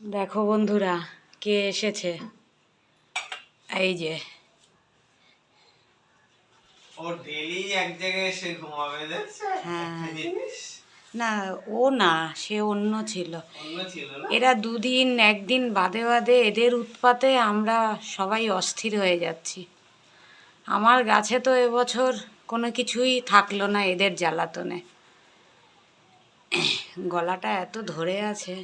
দেখো বন্ধুরা কে এসেছে। এই যে ও ডেইলি এক জায়গায় এসে ঘুমাবে, দেখছো? না, ও না, সে অন্য ছিল। এরা দুদিন একদিন বাদে বাদে এদের উৎপাতে আমরা সবাই অস্থির হয়ে যাচ্ছি। আমার গাছে তো এবছর কোনো কিছুই থাকলো না এদের জ্বালাতনে। গলাটা এত ধরে আছে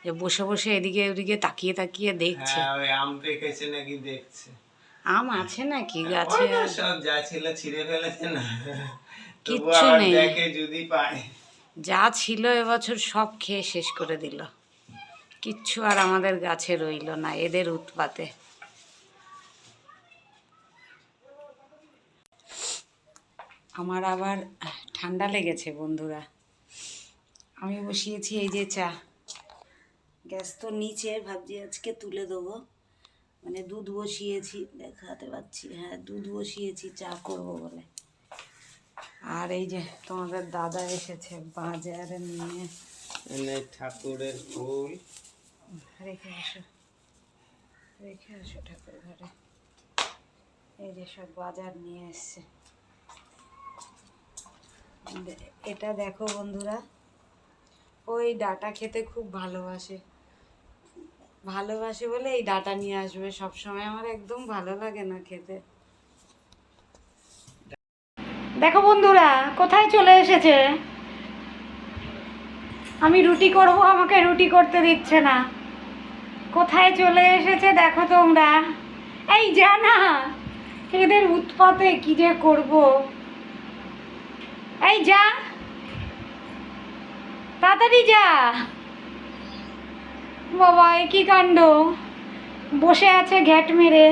যে বসে বসে এদিকে ওদিকে তাকিয়ে তাকিয়ে দেখছে। হ্যাঁ, ওই আম পেকেছে নাকি দেখছে। আম আছে নাকি গাছে? সব যা ছিল ছিঁড়ে ফেলেছে না, কিচ্ছু নেই। দেখে যদি পায়। যা ছিল এবছর সব খেয়ে শেষ করে দিল। কিচ্ছু আর আমাদের গাছে রইল না এদের উৎপাতে। আমার আবার ঠান্ডা লেগেছে বন্ধুরা। আমি বসিয়েছি এই যে চা। গ্যাস তো নিচে, ভাবছি আজকে তুলে দেবো। মানে দুধ বসিয়েছি, দেখাতে পাচ্ছি, হ্যাঁ দুধ বসিয়েছি চা করব বলে। আর এই যে তোমাদের দাদা এসেছে বাজারে নিয়ে। ঠাকুরের ফুল রেখে আসো, রেখে আসো ঠাকুর ঘরে। এই যে সব বাজার নিয়ে এসছে। এটা দেখো বন্ধুরা, ওই ডাঁটা খেতে খুব ভালোবাসে। ভালোবাসে বলে এই ডাঁটা নিয়ে আসবে সব সময়। আমার একদম ভালো লাগে না খেতে। দেখো বন্ধুরা কোথায় চলে এসেছে। আমি রুটি করব, আমাকে রুটি করতে দিচ্ছে না। কোথায় চলে এসেছে দেখো তোমরা। এই যা না, এদের উৎপাতে কি যে করব। এই যা, তাড়াতাড়ি যা। বাবা এ কি কাণ্ড, বসে আছে ঘ্যাট মেরে।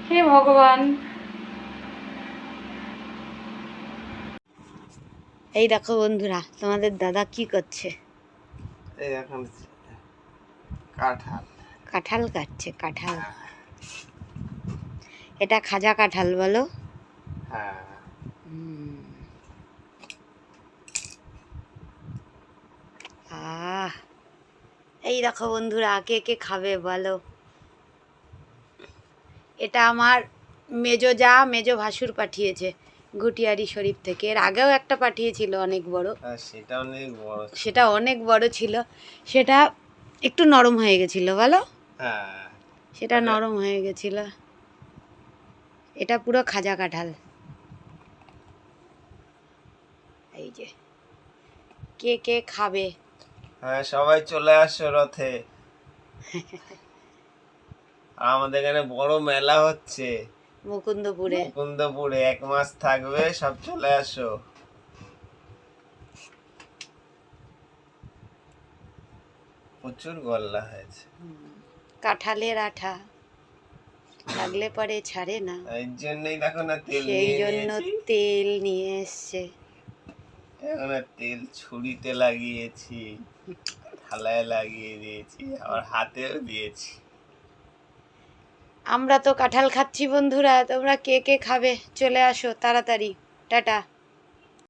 হে ভগবান। এই দেখো বন্ধুরা তোমাদের দাদা কি করছে। এই এখন কাঁঠাল কাঁঠাল কাটছে। কাঁঠাল, এটা খাজা কাঁঠাল বলো। হ্যাঁ, আহ, এই দেখো বন্ধুরা কে কে খাবে বলো। এটা আমার মেজো ভাসুর পাঠিয়েছে গুটিয়ারি শরীফ থেকে। এর আগেও একটা পাঠিয়েছিল অনেক বড়। সেটা অনেক বড় ছিল। সেটা একটু নরম হয়ে গেছিল বলো। হ্যাঁ, সেটা নরম হয়ে গেছিল। এটা পুরো খাজা কাঁঠাল। এই যে কে কে খাবে। হ্যাঁ, সবাই চলে আসো রথে। আমাদের এখানে বড় মেলা হচ্ছে মুকুন্দপুরে। 1 মাস থাকবে, সব চলে আসো। প্রচুর গল্লা হয়েছে। কাঁঠালের আঠা লাগলে পরে ছাড়ে না, এই জন্যই দেখো না তেল সেই জন্য তেল নিয়ে এসছে। এখন তেল ছুরিতে লাগিয়েছি, থালায় লাগিয়ে দিয়েছি, আবার হাতেও দিয়েছি। আমরা তো কাঁঠাল খাচ্ছি বন্ধুরা, তোমরা কে কে খাবে চলে আসো তাড়াতাড়ি। টাটা।